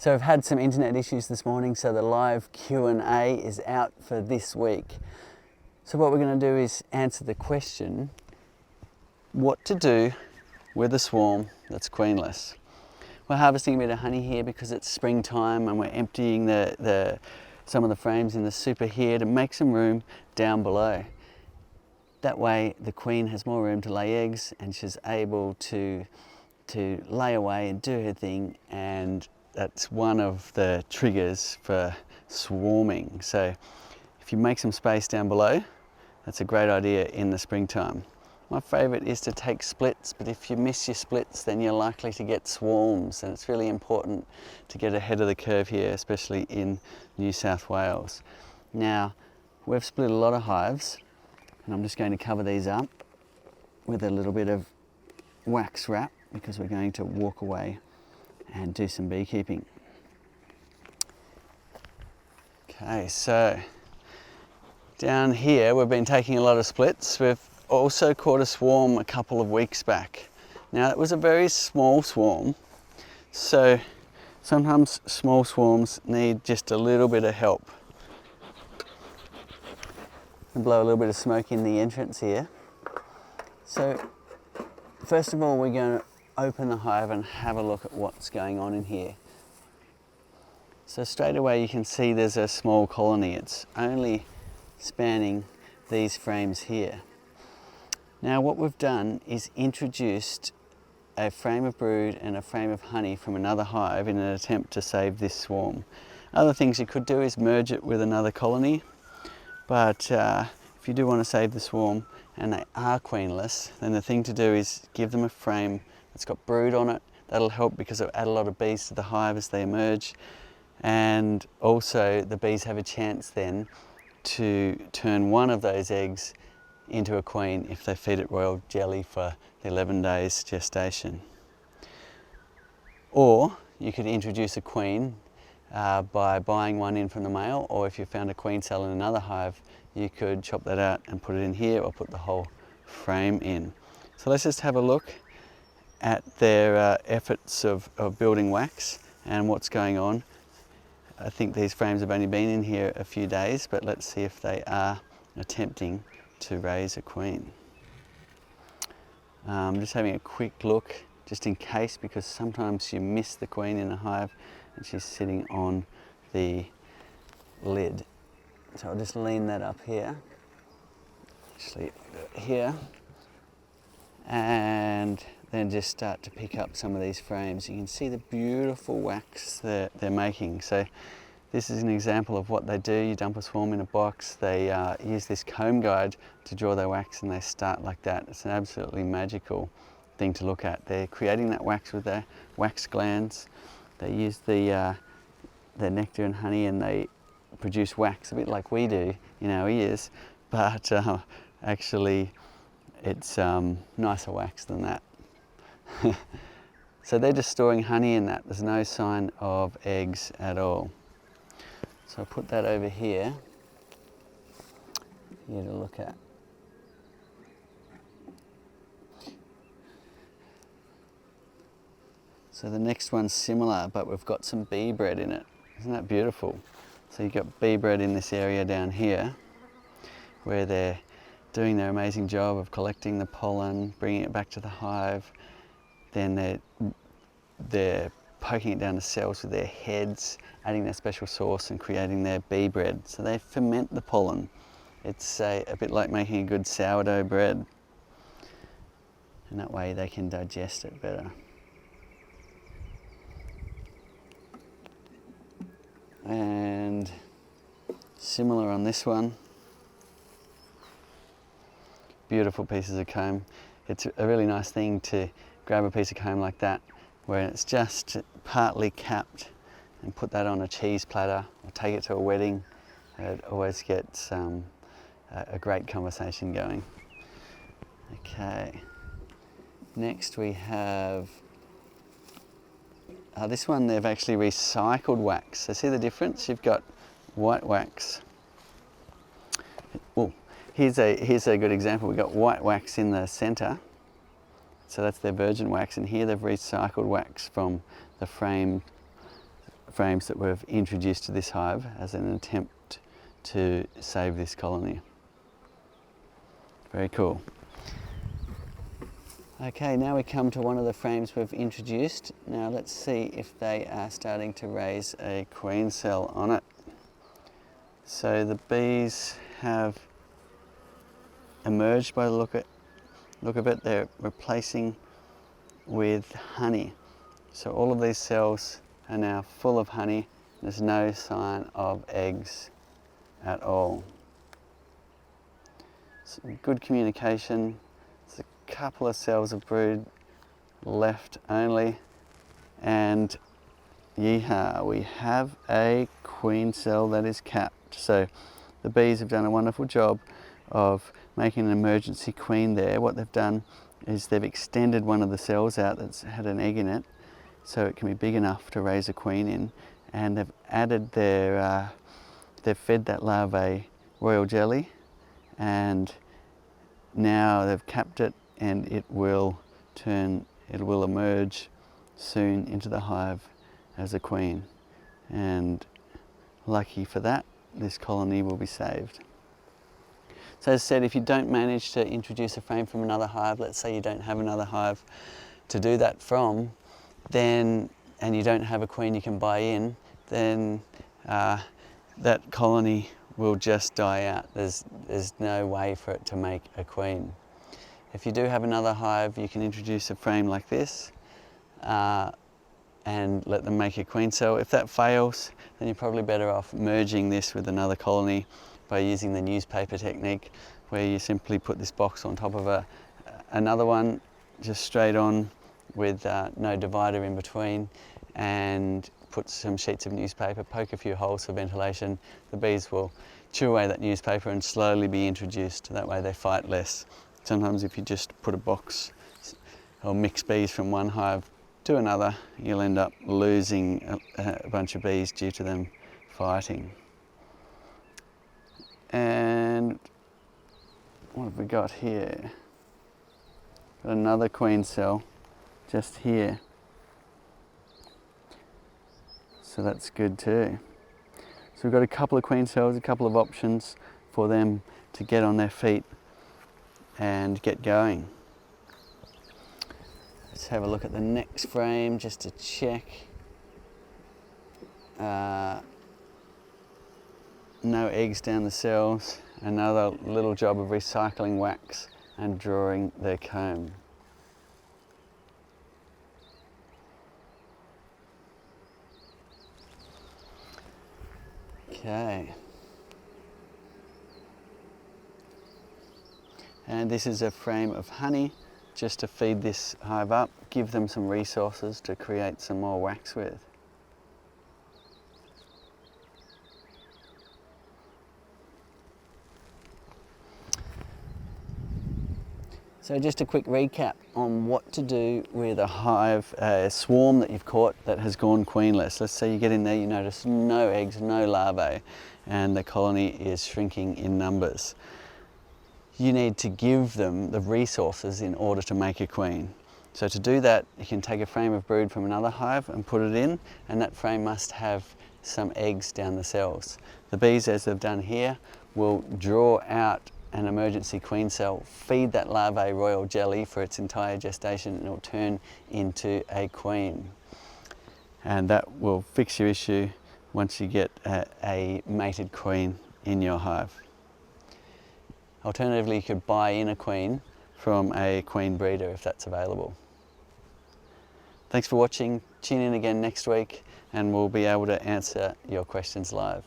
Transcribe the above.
So we've had some internet issues this morning, so the live Q&A is out for this week. So what we're going to do is answer the question, what to do with a swarm that's queenless. We're harvesting a bit of honey here because it's springtime and we're emptying some of the frames in the super here to make some room down below. That way the queen has more room to lay eggs and she's able to lay away and do her thing, and that's one of the triggers for swarming. So if you make some space down below, that's a great idea in the springtime. My favourite is to take splits, but if you miss your splits then you're likely to get swarms, and it's really important to get ahead of the curve here, especially in New South Wales. Now, we've split a lot of hives, and I'm just going to cover these up with a little bit of wax wrap because we're going to walk away and do some beekeeping. Okay, so down here we've been taking a lot of splits. We've also caught a swarm a couple of weeks back. Now it was a very small swarm, so sometimes small swarms need just a little bit of help. I'll blow a little bit of smoke in the entrance here. So first of all, we're going to open the hive and have a look at what's going on in here. So straight away you can see there's a small colony. It's only spanning these frames here. Now what we've done is introduced a frame of brood and a frame of honey from another hive in an attempt to save this swarm. Other things you could do is merge it with another colony, but if you do want to save the swarm and they are queenless, then the thing to do is give them a frame that's got brood on it. That'll help because it'll add a lot of bees to the hive as they emerge, and also the bees have a chance then to turn one of those eggs into a queen if they feed it royal jelly for the 11 days gestation. Or you could introduce a queen by buying one in from the male, or if you found a queen cell in another hive, you could chop that out and put it in here or put the whole frame in. So let's just have a look at their efforts of building wax and what's going on. I think these frames have only been in here a few days, but let's see if they are attempting to raise a queen. I'm just having a quick look just in case, because sometimes you miss the queen in a hive and she's sitting on the lid. So I'll just lean that up here, actually do it here, and then just start to pick up some of these frames. You can see the beautiful wax they're making. So this is an example of what they do. You dump a swarm in a box, they use this comb guide to draw their wax, and they start like that. It's an absolutely magical thing to look at. They're creating that wax with their wax glands. They use their nectar and honey, and they produce wax a bit like we do in our ears, but actually it's nicer wax than that. So they're just storing honey in that. There's no sign of eggs at all. So I'll put that over here for you to look at. So the next one's similar, but we've got some bee bread in it. Isn't that beautiful? So you've got bee bread in this area down here where they're doing their amazing job of collecting the pollen, bringing it back to the hive. Then they're poking it down the cells with their heads, adding their special sauce and creating their bee bread. So they ferment the pollen. It's a bit like making a good sourdough bread. And that way they can digest it better. And similar on this one. Beautiful pieces of comb. It's a really nice thing to grab a piece of comb like that where it's just partly capped and put that on a cheese platter or take it to a wedding. It always gets a great conversation going. Okay, next we have this one. They've actually recycled wax. So see the difference? You've got white wax. Oh, here's a good example. We've got white wax in the center. So that's their virgin wax, and here they've recycled wax from the frame frames that we've introduced to this hive as an attempt to save this colony. Very cool. Okay, now we come to one of the frames we've introduced. Now let's see if they are starting to raise a queen cell on it. So the bees have emerged by the look of it. They're replacing with honey. So all of these cells are now full of honey. There's no sign of eggs at all. Some good communication. There's a couple of cells of brood left only, and yeehaw, we have a queen cell that is capped. So the bees have done a wonderful job of making an emergency queen there. What they've done is they've extended one of the cells out that's had an egg in it, so it can be big enough to raise a queen in, and they've added they've fed that larvae royal jelly, and now they've capped it, and it will emerge soon into the hive as a queen. And lucky for that, this colony will be saved. So as I said, if you don't manage to introduce a frame from another hive, let's say you don't have another hive to do that from, then, and you don't have a queen you can buy in, then that colony will just die out. There's no way for it to make a queen. If you do have another hive, you can introduce a frame like this and let them make a queen cell. If that fails, then you're probably better off merging this with another colony by using the newspaper technique, where you simply put this box on top of another one, just straight on with no divider in between, and put some sheets of newspaper, poke a few holes for ventilation. The bees will chew away that newspaper and slowly be introduced. That way they fight less. Sometimes if you just put a box or mix bees from one hive to another, you'll end up losing a bunch of bees due to them fighting. And what have we got here? Got another queen cell just here. So that's good too. So we've got a couple of queen cells, a couple of options for them to get on their feet and get going. Let's have a look at the next frame just to check. No eggs down the cells. Another little job of recycling wax and drawing their comb. Okay. And this is a frame of honey, just to feed this hive up, give them some resources to create some more wax with. So just a quick recap on what to do with a hive, a swarm that you've caught that has gone queenless. Let's say you get in there, you notice no eggs, no larvae, and the colony is shrinking in numbers. You need to give them the resources in order to make a queen. So to do that, you can take a frame of brood from another hive and put it in, and that frame must have some eggs down the cells. The bees, as they've done here, will draw out an emergency queen cell, feed that larvae royal jelly for its entire gestation, and it will turn into a queen. And that will fix your issue once you get a mated queen in your hive. Alternatively, you could buy in a queen from a queen breeder if that's available. Thanks for watching. Tune in again next week and we'll be able to answer your questions live.